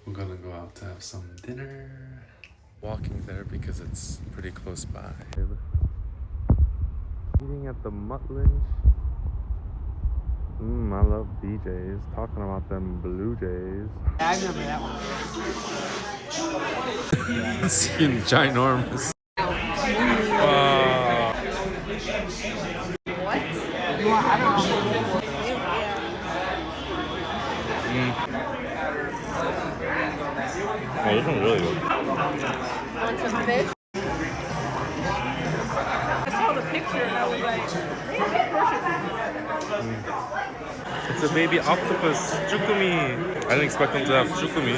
We're gonna go out to have some dinner. Walking there because it's pretty close by. Eating at the Mutlins. I love BJ's. Talking about them Blue Jays. I remember that one. It's ginormous. What? You want, I don't know. Oh, this one's really good. Want some fish? I saw the picture and I was like, It's a baby octopus. Chukumi. I didn't expect them to have chukumi.